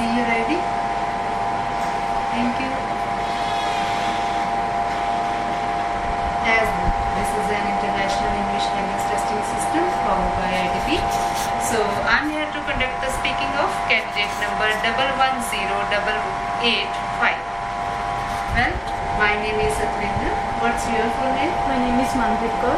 see you ready. Thank you. As this is an international English language testing system powered by IDP, so I'm here to conduct the speaking of candidate number 110885. Well, my name is Satvendra. What's your full name? My name is Manpreet Kaur.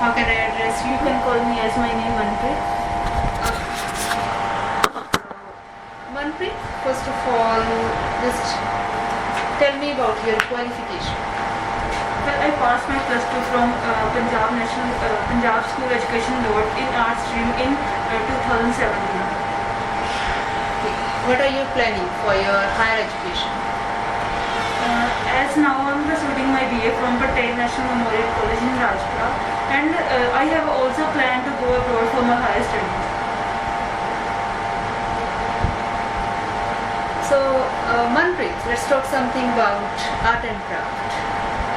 How can I address you? You can call me as my name Manpreet. Manpreet, first of all, just tell me about your qualification. Well, I passed my plus 2 from Punjab School Education Board in Art stream in 2017. Okay. What are you planning for your higher education? As now I am pursuing my BA from Patel National Memorial College in Rajpura, and I have also planned to go abroad for my higher studies. So, Manpreet, let's talk something about art and craft.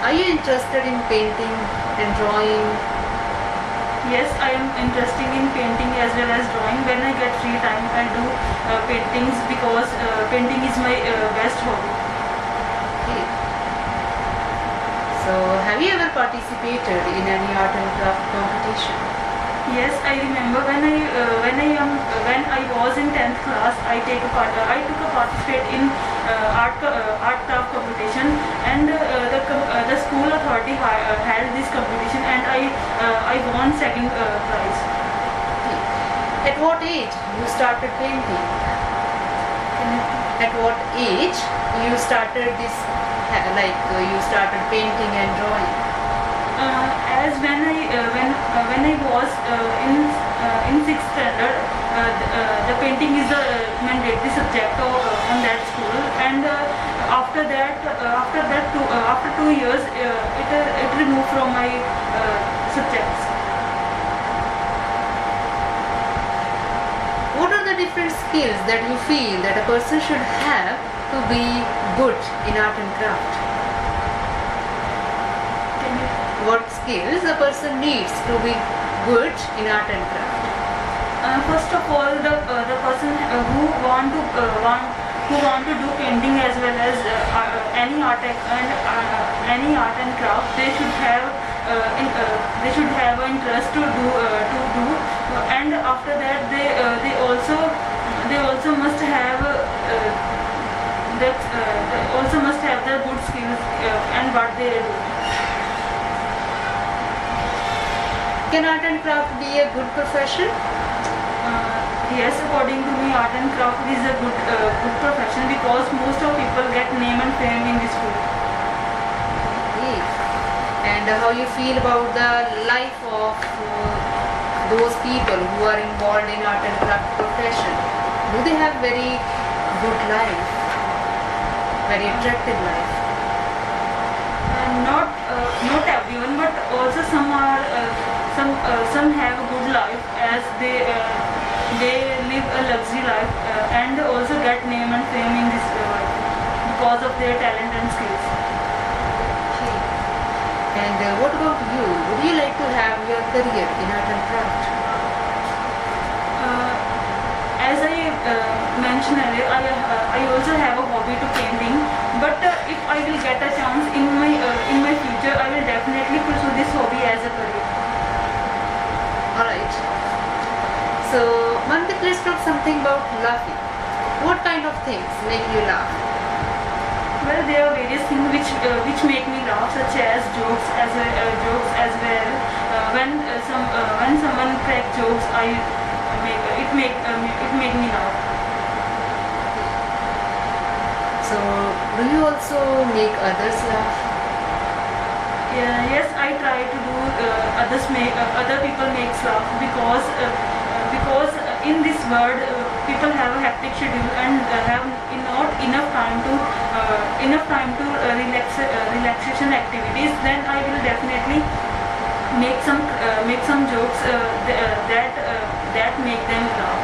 Are you interested in painting and drawing? Yes, I am interested in painting as well as drawing. When I get free time, I do paintings because painting is my best hobby. Okay. So, have you ever participated in any art and craft competition? Yes, I remember when I was in 10th class, I took a participate in art craft competition, and the school authority held this competition, and I won second prize. Okay. At what age you started painting? At what age you started this, you started painting and drawing? As when I was in 6th standard, the painting is a mandatory subject on that school, and after 2 years it removed from my subjects. What are the different skills that you feel that a person should have to be good in art and craft? What skills a person needs to be good in art and craft? First of all, the person who want to do painting as well as any art and craft, they should have an interest to do, and after that they also must have the good skills and what they do. Can art and craft be a good profession? Yes, according to me, art and craft is a good profession because most of people get name and fame in this field. Okay. And how you feel about the life of those people who are involved in art and craft profession? Do they have very good life? Very attractive life? Not everyone, but also some have a good life as they live a luxury life and also get name and fame in this world because of their talent and skills. Okay. And what about you? Would you like to have your career in art and craft? As I mentioned earlier, I also have a hobby to painting, but if I will get a chance in my future, I will definitely pursue this hobby as a career. Alright. So, Manpreet, let's talk something about laughing. What kind of things make you laugh? Well, there are various things which make me laugh, such as jokes as well. When someone cracks jokes, it make me laugh. So, do you also make others laugh? Yes, I try to do other people makes laugh because in this world people have a hectic schedule and have not enough time to relaxation activities. Then I will definitely make some jokes that make them laugh.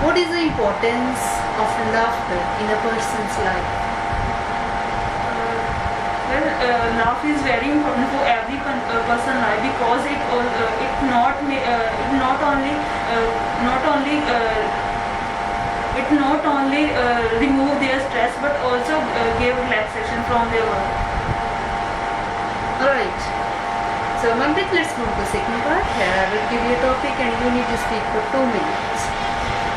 What is the importance of laughter in a person's life? Laugh is very important for every person life because it not but not only remove their stress but also give relaxation from their work. Alright. So Manpreet, let's move to second part. Here I will give you a topic and you need to speak for 2 minutes.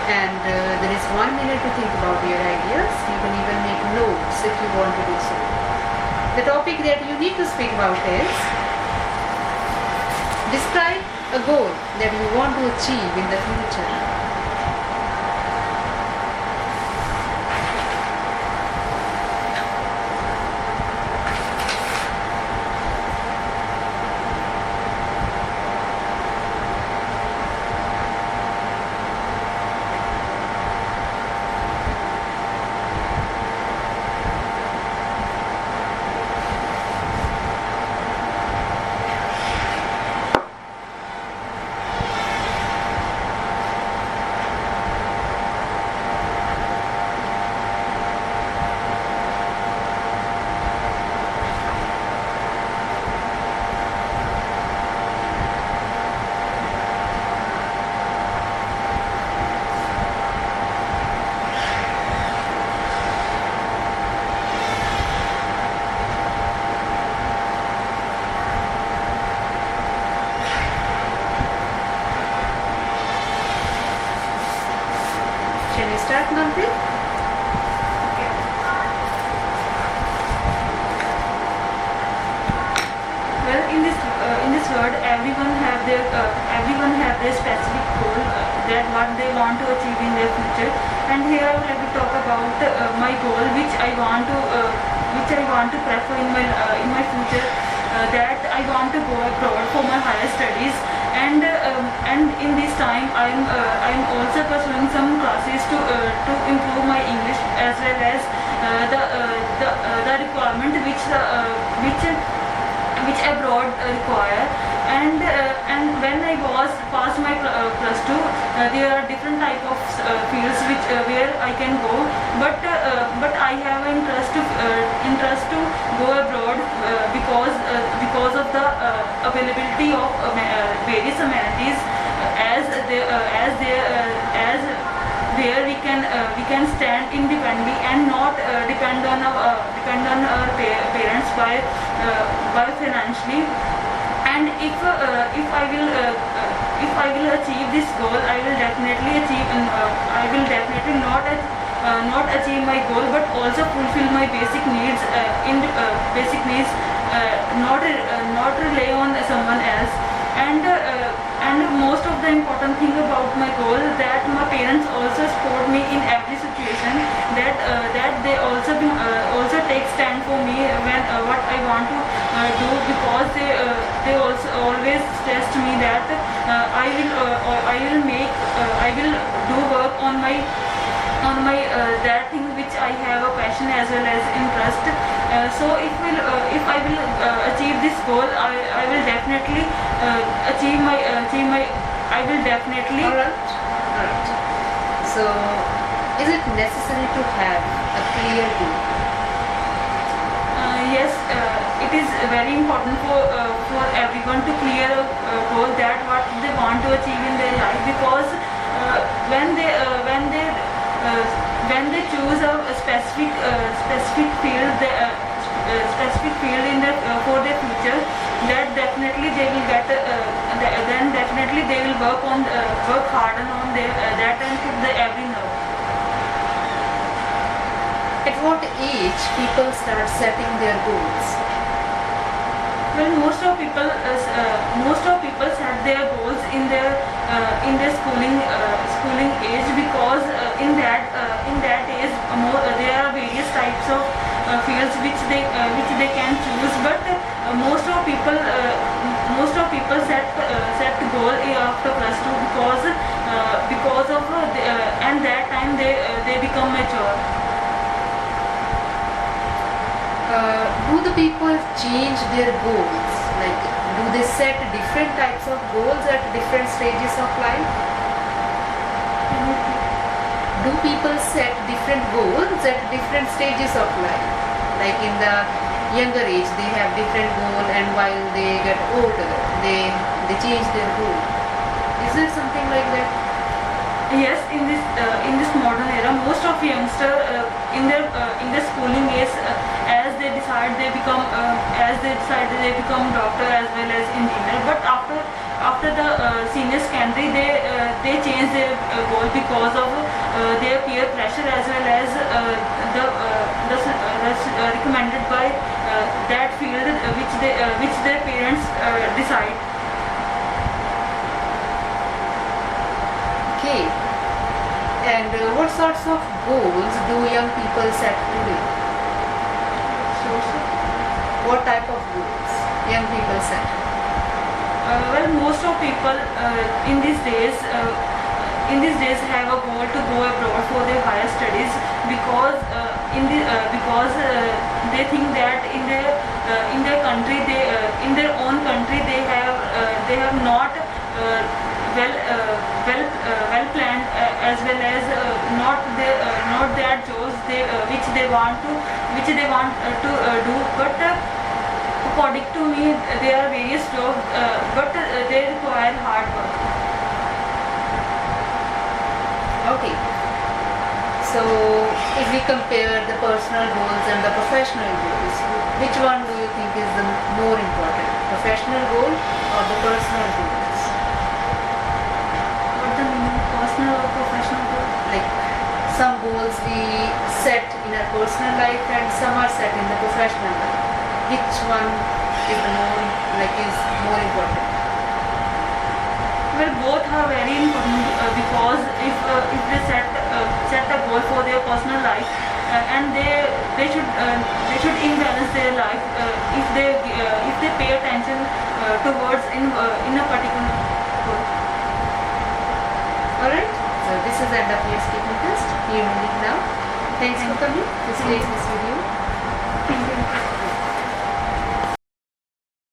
And there is 1 minute to think about your ideas. You can even make notes if you want to do so. The topic that you need to speak about is describe a goal that you want to achieve in the future. Can you start, Manpreet? Well, in this world, everyone have their specific goal that what they want to achieve in their future. And here I would like to talk about my goal, which I want to prefer in my future. That I want to go abroad for my higher studies. And in this time, I'm also pursuing some classes to improve my English, as well as the requirement which abroad require. And when I was past my plus 2, there are different type of fields where I can go, but I have interest to go abroad because of the availability of various amenities, as where we can stand independently and not depend on our parents by financially. And if I will achieve this goal, I will definitely not achieve my goal, but also fulfill my basic needs, not rely on someone else. And most of the important thing about my goal, that my parents also support me in every situation, that they also take stand for me when what I want to do, because they also always stress to me that I will do work on my that thing which I have a passion as well as interest. So if I will achieve this goal, I will definitely achieve my I will definitely. Alright. So, is it necessary to have a clear goal? Yes, it is very important for everyone to clear a goal, that what they want to achieve in their life, because when they choose a specific field, in their for their future, that definitely they will get then definitely they will work harder on that and put every nerve. At what age people start setting their goals? Well, most of people set their goals in their schooling age, because in that age there are various types of fields which they can choose, but most of people set goal after plus 2, because of and that time they become mature. Do the people change their goals? Like, do they set different types of goals at different stages of life? Do people set different goals at different stages of life? Like in the younger age, they have different goal, and while they get older, they change their goal. Is there something like that? Yes, in this modern era, most of youngster in their schooling age, as they decide they become doctor as well as engineer. But after the senior secondary, they change their goal because of their peer pressure as well as recommended by that field which their parents decide. Okay. And what sorts of goals do young people set today? What type of goals young people set? Well, most of people in these days have a goal to go abroad for their higher studies because they think that in their country in their own country they have not well planned as well as not that jobs which they want to do. But according to me, there are various jobs, but they require hard work. Okay. So, if we compare the personal goals and the professional goals, which one do you think is the more important? Professional goal or the personal goals? What the meaning of personal or professional goal? Like some goals we set in our personal life and some are set in the professional life. Which one is more important? Well, both are very important because if they set a goal for their personal life and they should imbalance their life if they pay attention towards in a particular goal. Alright, so this is end of your speaking test. You know it now. Thanks for coming to today's this video.